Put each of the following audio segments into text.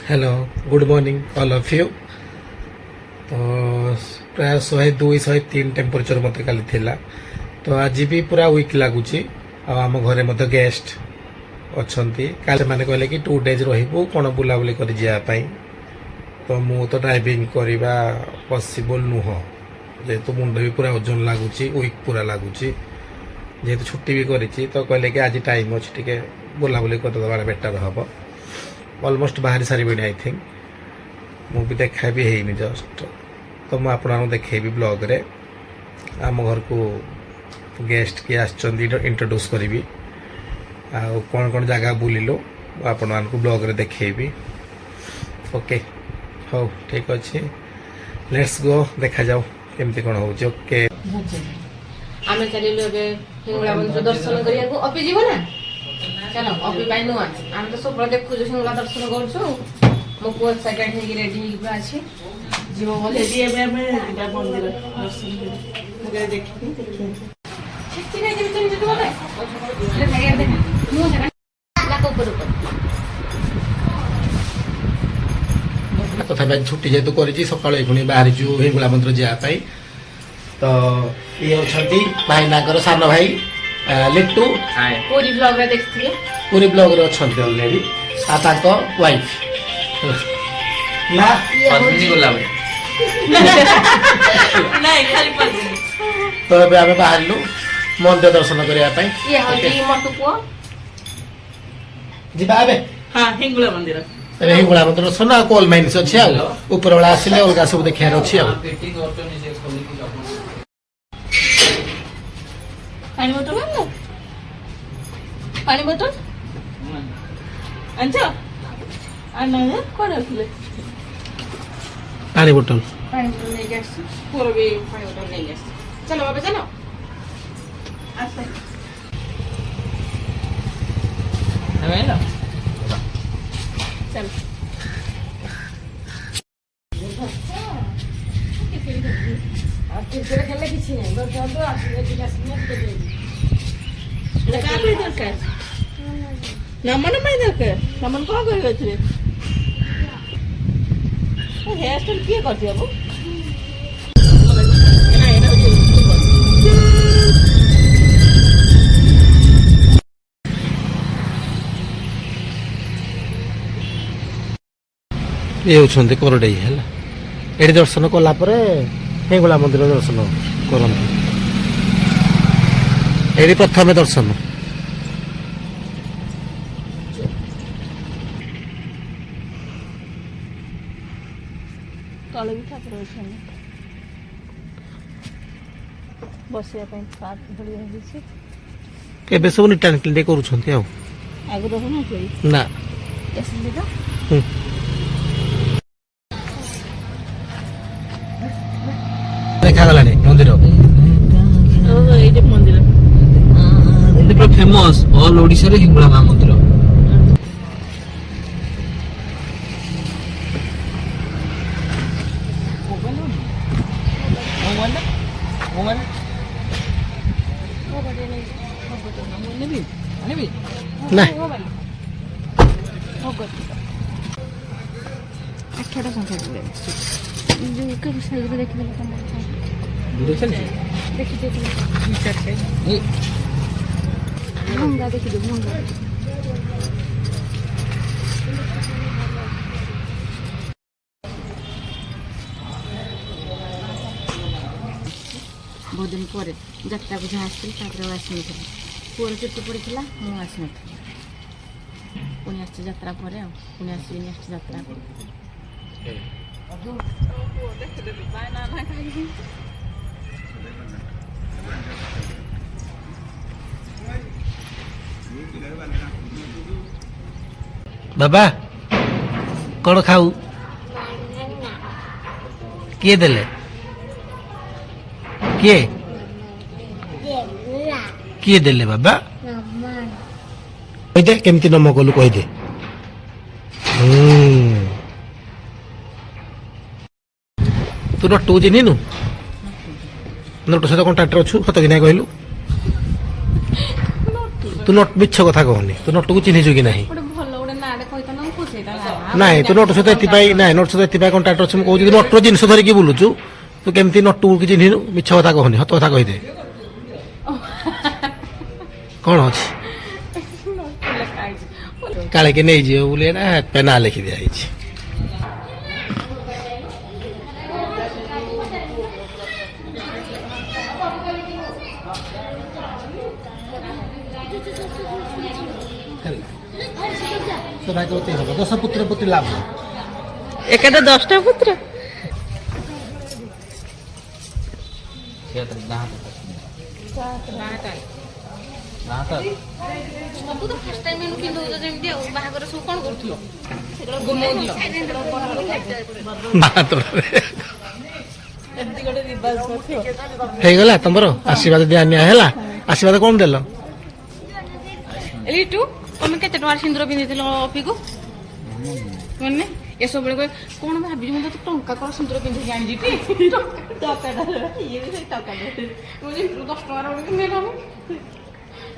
Hello good morning all of you. तो प्राय 102-103 temperature मत काली थिला। तो आज भी पूरा वीक लगुच। आम घरे मत गेस्ट अच्छा मैंने कहले कि 2 days रही कौन बुलाबुली कर जावाई। तो मु तो ड्राइविंग करवा पॉसिबल नुह जेहेतु मुंड भी पूरा ओजन लगुच वीक पूरा लगुच जेहेतु छुट्टी भी करी। तो कहले कि आज टाइम अच्छे टे बुलाबुली करदे बेटर हम। ऑलमोस्ट बाहरी सारी आई थिंक मु भी देखा भी है जस्ट। तो मुझे आपको देखेबी ब्लॉग रे आम घर को गेस्ट किए इंट्रोड्यूस करी कौन कौन जगह बुलिलु आपण मानक ब्लॉग रे देखेबी। ओके हो ठीक अच्छे लेट्स गो देखा जाओ केमती कौन होची। ओके आमे चलिलु एबे हिंगला मंदिर दर्शन करिया को अपि जीव ना चलो अपि पाई नु आज हम तो सब देखु जो हिंगला दर्शन करछु मो को एक्साइटेड हे रेडी हे पूरा अछि जीव बोले जी एबे दिबा मंदिर दर्शन करी मुगे देखि छिति नै जेबि तुम बोले ले भाई दे मु जरा लाको ऊपर तथा छुट्टी जेहेतु करी सकाल पुणी बाहरी हिंगला मंदिर जावाई। तो ये अच्छी भाई नागर सान भाई लिट्टू पूरी ब्लॉग रे देखथिए पूरी ब्लॉग रे अच्छे ऑलरेडी वाइफ ना पत्नी गुलाब नहीं खाली पत्नी। तो अबे आमे बाहरलु मंदिर दर्शन करिया पई। ये हजी मटु को जिबा आबे हां हिंगला मंदिर अरे हिंगला मंदिर दर्शन आ कोल माइन्स अछि आ ऊपर वाला आसिले अलगा सब देखियार अछि आ पेटी करतो नि से खोली की जापन पानी बोतल आनो पानी बोतल अंजा आना कोन रखले पानी बोतल नहीं गैस पूरा भी पानी बोतल नहीं गैस चलो बाबा चलो आस्ते है ना चल क्रिकेट खेलने किसी नहीं बस जाओ तो आसने की आसने के लिए लगा भी दरकार नमन में दरकार नमन को करे थे ओ हेयर स्टाइल किए करती अब ये होछन्ते कोरडई हैला एडी दर्शन कला परे हिंगला मंदिर दर्शन करते एडी प्रथम दर्शन तले भी ठाकुर अछन बसिया ପାଇଁ ପାର୍କ ଭଳି ହେଇଛି केबे सब निटान क्लीन करूछन्ते आ आगु रहु ना कोई ना एसली तो देखा गलानी मंदिर ओ एजे मंदिर मंदिर पूरा फेमस ऑल ओडिसा रे हिंगला मा मंदिर ना आठटा संख्या दिले जो के साइज रे देखि देला तम वीडियो चल देखि दे भंगा देखि दे भंगा बहुत दिन पर যাত্রা বুঝা আসছিল তারপরে আসিনি পুরো চুটি পড়েছিল মু আসিনি পুনি আসছে যাত্রা পরে পুনি আসিনি আসছে যাত্রা बाबा कौन खाऊ किए देले किए किए देले बाबा कही दे केमती नम कलु कही दे तू नटू चिन्ह नु नटू सहित कंटाक्टर अच्छु सत कि ना कहलु तू नट मिछ कथा कहनी तू नटू को चिन्हिचु कि नहीं ଗୋଟେ ଭଲ ଗୋଟେ ନାଁଟେ କହିଥାନ୍ତ ମୁଁ ଖୁସି ହେଇଥାନ୍ତି ନାଇଁ ତୁ ନଟୁ ସହିତ ଏଥିପାଇଁ ନାଇଁ ନଟୁ ସହିତ ଏଥିପାଇଁ କଣ୍ଟାକ୍ଟ ଅଛି ମୁଁ କହୁଛି ନଟୁର ଜିନିଷ ଧରିକି ବୁଲୁଛୁ ତୁ କେମିତି ନଟୁ କି ଚିହ୍ନିନୁ ମିଛ କଥା କହନି ସତ କଥା କହିଦେ କଣ ଅଛି କାଳେ କି ନେଇଯିବ ବୋଲି ଏଇଟା ସେଥିପାଇଁ ନାଁ ଲେଖି ଦିଆଯାଇଛି ସୌଭାଗ୍ୟବତୀ ହବ 10 ପୁତ୍ର ପ୍ରତି ଲାଭ ଏକାଟା 10ଟା ପୁତ୍ର ସବୁ ତ ଫାଷ୍ଟ ଟାଇମ୍ ଏନୁ ପିନ୍ଧଉଛ ଯେମିତି ଆଉ ବାହାଘର ସବୁ କଣ କରୁଥିଲ ଗୁମଉଥିଲ ମାତ୍ରରେ ଏମିତି ଗୋଟେ ରିବାଜ କରିଥିବ ହେଇଗଲା ତମର ଆଶୀର୍ବାଦ ଦିଆ ନିଆ ହେଲା ଆଶୀର୍ବାଦ କଣ ଦେଲ ଲିଟୁ ତମେ କେତେ ଟଙ୍କାର ସିନ୍ଦୁର ପିନ୍ଧିଥିଲ ଅଫିକୁ ମାନେ ଏସବୁବେଳେ କହେ କଣ ଭାବିଛୁ ମୁଁ ତ ଟଙ୍କା କଣ ସିନ୍ଦୁର ପିନ୍ଧିକି ଆଣିଛି ଟଙ୍କାଟା ଇଏ ବି ସେଇ ଟଙ୍କାଟା 10 ଟଙ୍କାର ଗୋଟେ ପିନ୍ଧେଇଲ ଆମେ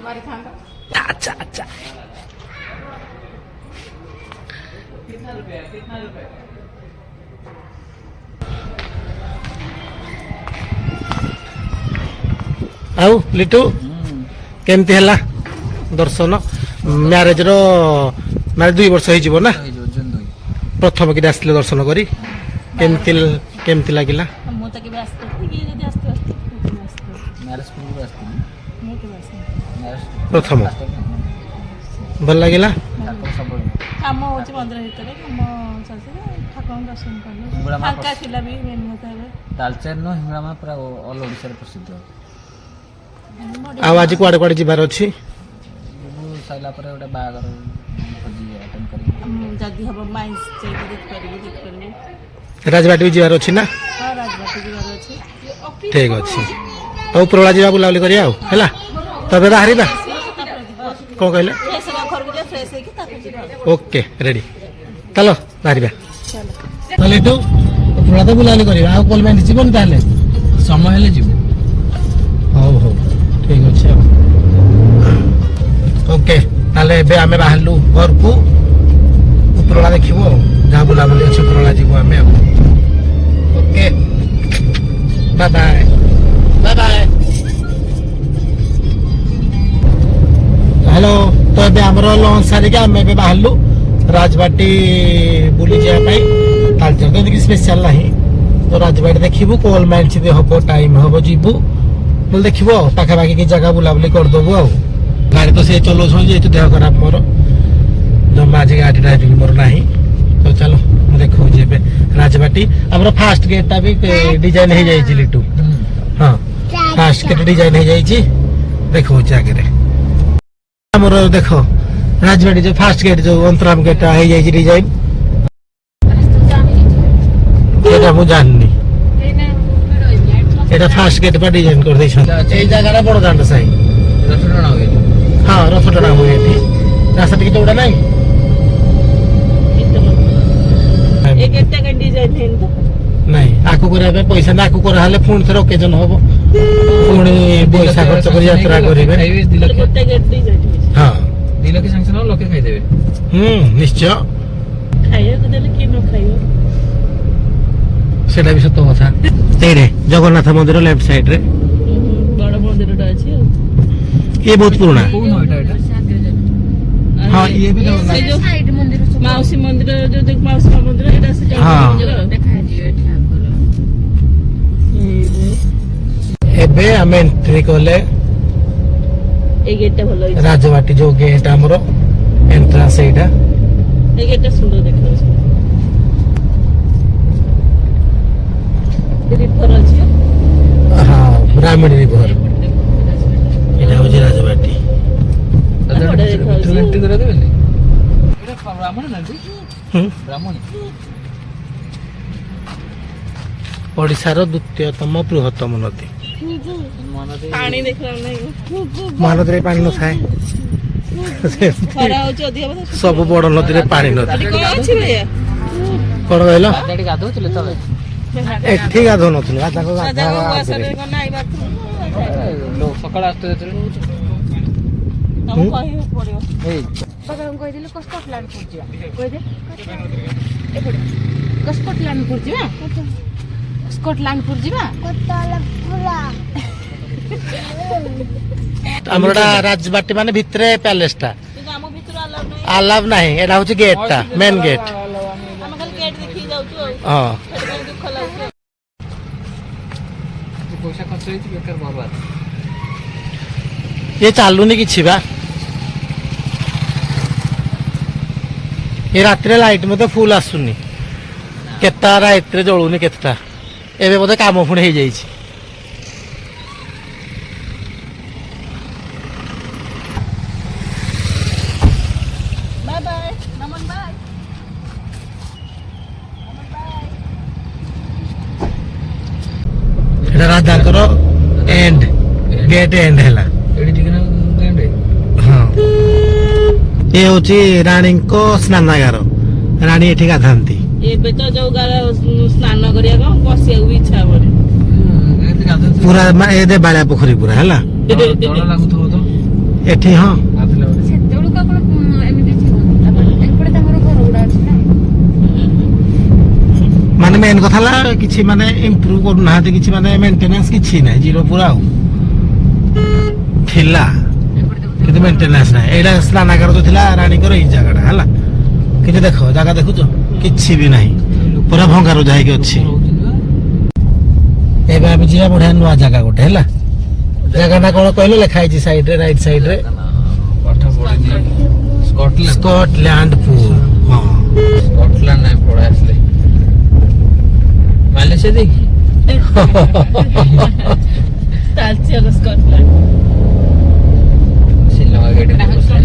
ମାରିଥାନ୍ତା ଆଚ୍ଛା ଆଚ୍ଛା ଆଉ ଲିଟୁ କେମିତି ହେଲା ଦର୍ଶନ ମ୍ୟାରେଜ ର ମାନେ 2 ବର୍ଷ ହେଇଯିବ ନା ପ୍ରଥମ କିରି ଆସିଥିଲେ ଦର୍ଶନ କରି କେମିତି କେମିତି ଲାଗିଲା ମୁଁ ତ କେବେ ଆସିଥିଲି କିଏ ଯଦି ଆସିଥିବ ମ୍ୟାରେଜ ପୂର୍ବରୁ ଆସିଥିଲି ମୁଁ କେବେ ଆସିନି ପ୍ରଥମ ଭଲ ଲାଗିଲା ଠାକୁର ସବୁବେଳେ କାମ ହଉଛି ମନ୍ଦିର ଭିତରେ କାମ ଚାଲିଛି ଠାକୁରଙ୍କୁ ଦର୍ଶନ କଲୁ ହିଙ୍ଗୁଳା ମା ଫାଙ୍କା ଥିଲା ବି ମେନ୍ କଥା ହେଲେ ତାଳଚେର ନୁହଁ ହିଙ୍ଗୁଳା ମା ପୁରା ଅଲ ଓଡ଼ିଶାରେ ପ୍ରସିଦ୍ଧ ଆଉ ଆଜି କୁଆଡେ କୁଆଡେ ଯିବାର ଅଛି ସବୁ ସରିଲା ପରେ ଗୋଟେ ବାହାଘର ଭୋଜି ଆଟେଣ୍ଡ କରିବି ଯଦି ହବ ମାଇନ୍ସ ଯାଇକି ଦେଖିପାରିବୁ ରାଜବାଟୀ ବି ଯିବାର ଅଛି ନା ହଁ ରାଜବାଟୀ ଯିବାର ଅଛି ଠିକ ଅଛି ଆଉ ଉପରବେଳା ଯିବା ବୁଲାବୁଲି କରିବା ଆଉ ହେଲା ତବେ ବାହାରିବା କଣ କହିଲେ ଫ୍ରେଶ୍ ହେବା ଘରକୁ ଯିବା ଫ୍ରେଶ୍ ହେଇକି ତାକୁ ଯିବା ଓକେ ରେଡି ଚାଲ ବାହାରିବା ତାହେଲେ ଏଠୁ ଉପରବେଳା ତ ବୁଲାବୁଲି କରିବା ଆଉ କୋଲମେଣ୍ଟ ଯିବନି ତାହେଲେ ସମୟ ହେଲେ ଯିବୁ ହଉ ହଉ ଠିକ ଅଛି ଆଉ ଓକେ ତାହେଲେ ଏବେ ଆମେ ବାହାରିଲୁ ଘରକୁ ଉପରବେଳା ଦେଖିବୁ ଆଉ ଯାହା ବୁଲାବୁଲି ଅଛି ଉପରବେଳା ଯିବୁ ଆମେ ଆଉ okay bye bye bye bye hello ତ ଏବେ ଆମର ଲଞ୍ଚ ସାରିକି ଆମେ ଏବେ ବାହାରିଲୁ ରାଜବାଟୀ ବୁଲି ଯିବା ପାଇଁ ତାଳଚେର ତ କିଛି ସ୍ପେଶାଲ ନାହିଁ ତ ରାଜବାଟୀ ଦେଖିବୁ କୋଲ ମାଇନ୍ସ ଯଦି ହବ ଟାଇମ ହବ ଯିବୁ ନହେଲେ ଦେଖିବୁ ଆଉ ପାଖାପାଖି କିଛି ଜାଗା ବୁଲାବୁଲି କରିଦେବୁ ଆଉ ଗାଡି ତ ସେ ଚଲାଉଛନ୍ତି ଯେହେତୁ ଦେହ ଖରାପ ମୋର ଜମା ଆଜି ଗାଡି ଡ୍ରାଇଭିଂ ମୋର ନାହିଁ ତ ଚାଲ ମୁଁ ଦେଖାଉଛି ଏବେ ରାଜବାଟୀ ଆମର ଫାଷ୍ଟ ଗେଟ୍ ଟା ବି ଡିଜାଇନ ହେଇଯାଇଛି ଲିଟୁ ହଁ ଫାଷ୍ଟ ଗେଟ୍ ଡିଜାଇନ ହେଇଯାଇଛି ଦେଖାଉଛି ଆଗରେ ଆମର ଦେଖ ରାଜବାଟୀ ଯୋଉ ଫାଷ୍ଟ ଗେଟ୍ ଯୋଉ ଅନ୍ତରାମ ଗେଟ୍ ଟା ହେଇଯାଇଛି ଡିଜାଇନ ସେଟା ମୁଁ ଜାଣିନି এটা ফার্স্ট গেট পা ডিজাইন করে দিয়েছেন এই জায়গাটা বড় দান্ড সাই ରଥ ଟଣା ହୁଏ হ্যাঁ রথ টানা হুয়ে এটি রাস্তা টিকে চৌড়া নাই ଏ ଗେଟ୍ଟା କାଇଁ ଡିଜାଇନ୍ ହେଇନି ତ নাই আকু করা হবে পয়সা না আকু করা হলে পুଣି ଥରେ occasion হব পুଣି পয়সା খরচ করে যাত্রা করিবে ଖାଇବେ 2 ଲକ୍ଷ ଗୋଟେ ଗେଟ୍ ଡିଜାଇନ୍ ହେଇଛି হ্যাঁ 2 ଲକ୍ଷ ସାଙ୍ଗସନ ହବ ଲୋକେ ଖାଇଦେବେ ନିଶ୍ଚୟ ଖାଇବାକୁ ଦେଲେ କିଏ ନ ଖାଇବ সেটা ବି ସତ କଥା এইরে জগন্নাথ মন্দির লেফট সাইড রে ବଡ ମନ୍ଦିରଟା ଅଛି ଆଉ ये बहुत पुराना କୋଉ ନୁହଁ ଏଟା हाँ ये भी ସେ ଯୋଉ ସାଇଡ୍ ମନ୍ଦିର ସବୁ ମାଉସୀ ମନ୍ଦିର ଯୋଉ ମାଉସୀ ମା ମନ୍ଦିର ଏଇଟା ସେ ହଁ। ମନ୍ଦିର ଦେଖାଯିବ ଏଠି ଆଗରୁ ଏବେ ଆମେ ଏଣ୍ଟ୍ରି କଲେ ଏଇ ଗେଟ୍ଟା ଭଲ ହେଇଛି ରାଜବାଟୀ ଯୋଉ ଗେଟ୍ ଆମର ଏଣ୍ଟ୍ରାନ୍ସ ଏଇଟା ଏଇ ଗେଟ୍ଟା ସୁନ୍ଦର ଦେଖାଯାଉଛି ରିଭର ଅଛି ହଁ ବ୍ରାହ୍ମଣୀ ରିଭର এটা হচ্ছে রাজবাটী ଏଣ୍ଟ୍ରି କରିବା ଦେବେନି ଏଟା ବ୍ରାହ୍ମଣ ନାହାନ୍ତି ବ୍ରାହ୍ମଣ ଓଡ଼ିଶାର ଦ୍ୱିତୀୟତମ ବୃହତ୍ତମ ନଦୀ ପାଣି ଦେଖିଲା ନାହିଁ ମହାନଦୀରେ ପାଣି ନଥାଏ ସେମିତି ଖରା ହଉଛି ଅଧିକ ବୋଧେ ସବୁ ବଡ ନଦୀରେ ପାଣି ନଥାଏ ସେଠି କଣ ଅଛି ଭैया କଣ କହିଲ ଗାଧି ଗାଧଉଥିଲେ ତଳେ ଏଠି ଗାଧଉ ନଥିଲୁ ତାଙ୍କ ରାଜା ଗାଧୁଆ କଣ ନାଇଁ ବାଥରୁମ୍ ସକାଳେ ଆସୁଥିଲେ ଯେତେବେଳେ ତମକୁ କହିବାକୁ ପଡିବ ଏଇ ବାବା କହିଦେଲି ସ୍କଟଲ୍ୟାଣ୍ଡ ଯିବା କହିଦେ ଏପଟେ ସ୍କଟଲ୍ୟାଣ୍ଡ ଯିବା ସ୍କଟଲ୍ୟାଣ୍ଡ ଯିବା ଆମର ରାଜବାଟୀ ମାନେ ଭିତରେ ପ୍ୟାଲେସ ଟା କିନ୍ତୁ ଆମ ଭିତରୁ ଆଲାଉ ନାହିଁ ଆଲାଉ ନାହିଁ ଏଟା ହଉଛି ଗେଟ୍ ଟା ମେନ୍ ଗେଟ୍ ଆମେ ଖାଲି ଗେଟ୍ ଦେଖିକି ଯାଉଛୁ ଆଉ ହଁ ସେଥିପାଇଁ ଦୁଃଖ ଲାଗୁଛି ପଇସା ଖର୍ଚ୍ଚ ହେଇଛି ବେକାର ବର୍ବାଦ। ये चालूनी କିଛି ବା ଏ ରାତିରେ ଲାଇଟ୍ ମଧ୍ୟ ଫୁଲ ଆସୁନି କେତେଟା ରାତିରେ ଜଳୁନି କେତେଟା ଏବେ ବୋଧେ କାମ ପୁଣି ହେଇଯାଇଛି ବାଏ ବାଏ ନମନ ବାଏ ଏଟା ରାଜାଙ୍କର ଏଣ୍ଡ ଗେଟ୍ ଏଣ୍ଡ ହେଲା ଏଠି ଟିକେ ନା ଗାଁରେ ହଁ ଏ ହଉଛି ରାଣୀଙ୍କ ସ୍ନାନାଗାର ରାଣୀ ଏଠି ଗାଧାନ୍ତି ଏବେ ତ ଯୋଉ ଗାର ସ୍ନାନ କରିବାକୁ ବସିବାକୁ ବି ଇଚ୍ଛା ହବନି ଏଠି ଗାଧୁଛି ପୁରା ଏ ଦେବାଳିଆ ପୋଖରୀ ପୁରା ହେଲା ଡର ଲାଗୁଥିବ ତ ଏଠି ହଁ ଗାଧୁଲା ବେଳେ। ସେତେବେଳକୁ ଆପଣ ଏମିତି ଥିବ ଏପଟେ ତାଙ୍କର ଘର ଗୁଡା ଅଛି ନା ମାନେ ମେନ୍ କଥା ହେଲା କିଛି ମାନେ ଇମ୍ପ୍ରୁଭ କରୁନାହାନ୍ତି କିଛି ମାନେ ମେଣ୍ଟେନାନ୍ସ କିଛି ନାହିଁ ଜିରୋ ପୁରା ଆଉ ଥିଲା କିନ୍ତୁ ମେଣ୍ଟେନାନ୍ସ ନାହିଁ ଏଇଟା ସ୍ନାନାଗାର ଯୋଉ ଥିଲା ରାଣୀଙ୍କର ଏଇ ଜାଗାଟା ହେଲା କିନ୍ତୁ ଦେଖ ଜାଗା ଦେଖୁଛ କିଛି ବି ନାହିଁ ପୁରା ଭଙ୍ଗାରୁଜା ହେଇକି ଅଛି ଏବେ ଆମେ ଯିବା ବଢିଆ ନୂଆ ଜାଗା ଗୋଟେ ହେଲା ଜାଗା ନା କଣ କହିଲେ ଲେଖା ହେଇଛି ସାଇଡ୍ ରେ ରାଇଟ୍ ସାଇଡ୍ ରେ ପାଠ ପଢିନି ସ୍କଟଲ୍ୟାଣ୍ଡ ସ୍କଟଲ୍ୟାଣ୍ଡପୁର ହଁ ସ୍କଟଲ୍ୟାଣ୍ଡ ନାଇଁ ପଳେଇ ଆସିଲେ ମାଲେସିଆ ଦେଖି ଚାଲିଛି ଆଗ ସ୍କଟଲ୍ୟାଣ୍ଡ ଶ୍ରୀଲଙ୍କା ଗେଟ୍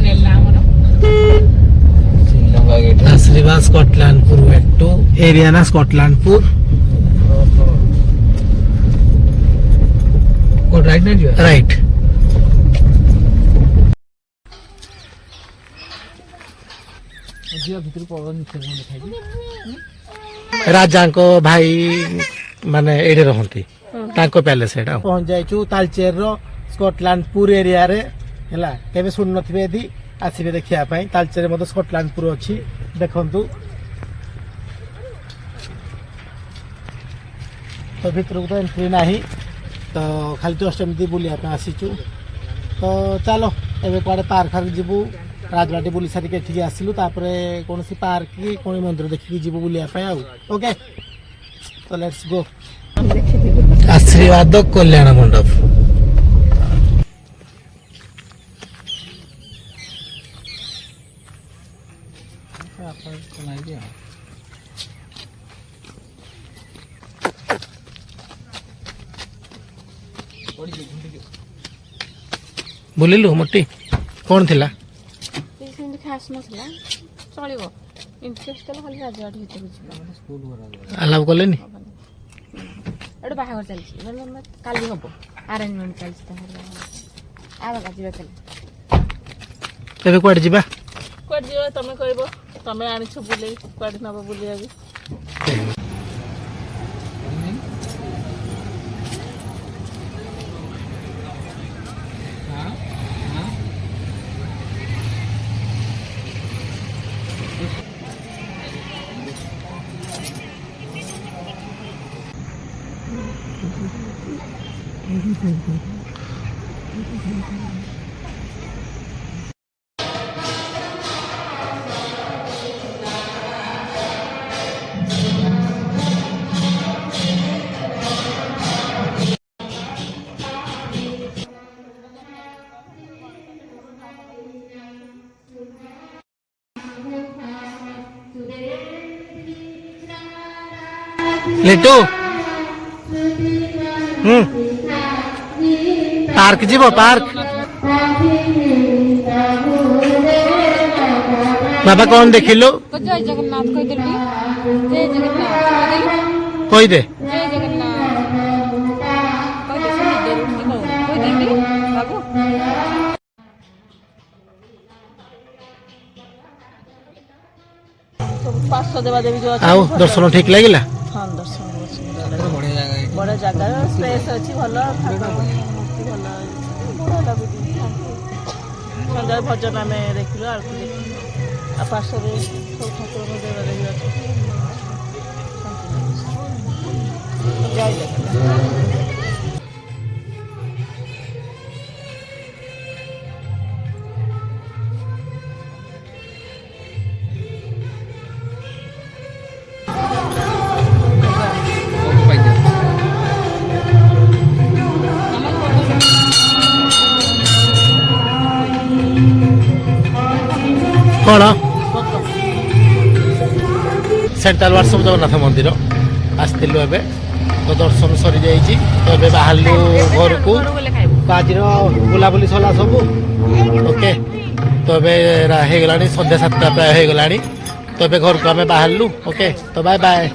ନେଲା ଆମର ଶ୍ରୀଲଙ୍କା ଗେଟ୍ ଆଶ୍ରୀବାଦ ସ୍କଟଲ୍ୟାଣ୍ଡପୁର ଏଟୁ ଏରିଆ ନା ସ୍କଟଲ୍ୟାଣ୍ଡପୁର କୋଉ ରାଇଟ୍ ନା ଯିବା ରାଇଟ୍ ଯିବା ଭିତରୁ ପବନ ଦେଖାଇଛି ରାଜାଙ୍କ ଭାଇ ମାନେ ଏଇଠି ରହନ୍ତି ତାଙ୍କ ପ୍ୟାଲେସ ଏଇଟା ପହଞ୍ଚି ଯାଇଛୁ ତାଲଚେର ର ସ୍କଟଲ୍ୟାଣ୍ଡପୁର ଏରିଆରେ ହେଲା କେବେ ଶୁଣି ନଥିବେ ଯଦି ଆସିବେ ଦେଖିବା ପାଇଁ ତାଲଚେରରେ ମଧ୍ୟ ସ୍କଟଲ୍ୟାଣ୍ଡପୁର ଅଛି ଦେଖନ୍ତୁ ତ ଭିତରକୁ ତ ଏଣ୍ଟ୍ରି ନାହିଁ ତ ଖାଲି ଜଷ୍ଟ ଏମିତି ବୁଲିବା ପାଇଁ ଆସିଛୁ ତ ଚାଲ ଏବେ କୁଆଡେ ପାର୍କ ଫାର୍କ ଯିବୁ ରାଜବାଟୀ ବୁଲି ସାରିକି ଏଠିକି ଆସିଲୁ ତାପରେ କୌଣସି ପାର୍କ କି କୌଣସି ମନ୍ଦିର ଦେଖିକି ଯିବୁ ବୁଲିବା ପାଇଁ ଆଉ ଓକେ ତ ଲେଟ୍ସ ଗୋ ଆଶୀର୍ବାଦ କଲ୍ୟାଣ ମଣ୍ଡପ ବୁଲିଲୁ ମୋଟି କଣ ଥିଲା ସେମିତି ଖାସ୍ ନଥିଲା ଚଳିବ ଇଣ୍ଟରେଷ୍ଟ ହେଲେ ଖାଲି ରାଜବାଟୀ ଭିତରକୁ ଯିବା ଆଲାଉ କଲେନି ଏଠି ବାହାଘର ଚାଲିଛି କାଲି ହବ ଆରେଞ୍ଜମେଣ୍ଟ ଚାଲିଛି ତାହେଲେ ଆବା ଯିବା କାଲି ଏବେ କୁଆଡେ ଯିବା କୁଆଡେ ଯିବା ତମେ କହିବ ତମେ ଆଣିଛ ବୁଲେଇ କୁଆଡେ ନବ ବୁଲିବାକୁ ଲେଟୁ ପାର୍କ ଯିବ ପାର୍କ ବାବା କଣ ଦେଖିଲୁ ଜୟ ଜଗନ୍ନାଥ କହିଦେଲୁ ଜୟ ଜଗନ୍ନାଥ କହିଦେ ଜୟ ଜଗନ୍ନାଥ କହିଦେ କହିଦେଲି ବାବୁ ସବୁ ପାର୍ଶ୍ୱ ଦେବା ଦେବୀ ଯୋଉ ଆଉ ଦର୍ଶନ ଠିକ ଲାଗିଲା ହଁ ଦର୍ଶନ ବହୁତ ସୁନ୍ଦର ବଢିଆ ଜାଗା ହେଇଛି ବଡ ଜାଗାର ସ୍ପେସ୍ ଅଛି ଭଲ ଠାକୁର ମୂର୍ତ୍ତି ଭଲ ହେଇଛି ବଢିଆ ଲାଗୁଛି ସନ୍ଧ୍ୟା ଭଜନ ଆମେ ଦେଖିଲୁ ଆଳତି ଦେଖିଲୁ ଆଉ ପାର୍ଶ୍ୱରେ ସବୁ ଠାକୁରଙ୍କ ଦେବାଦେବୀ ଅଛନ୍ତି ଜୟ ଜଗନ୍ନାଥ। କ'ଣ ସେଣ୍ଟ୍ରାଲ ୱାର୍ସବ ଜଗନ୍ନାଥ ମନ୍ଦିର ଆସିଥିଲୁ ଏବେ ତ ଦର୍ଶନ ସରିଯାଇଛି ତ ଏବେ ବାହାରିଲୁ ଘରକୁ ତ ଆଜିର ବୁଲାବୁଲି ସରିଲା ସବୁ ଓକେ ତ ଏବେ ହେଇଗଲାଣି ସନ୍ଧ୍ୟା 7ଟା ପ୍ରାୟ ହେଇଗଲାଣି ତ ଏବେ ଘରକୁ ଆମେ ବାହାରିଲୁ ଓକେ ତ ବାଏ ବାଏ।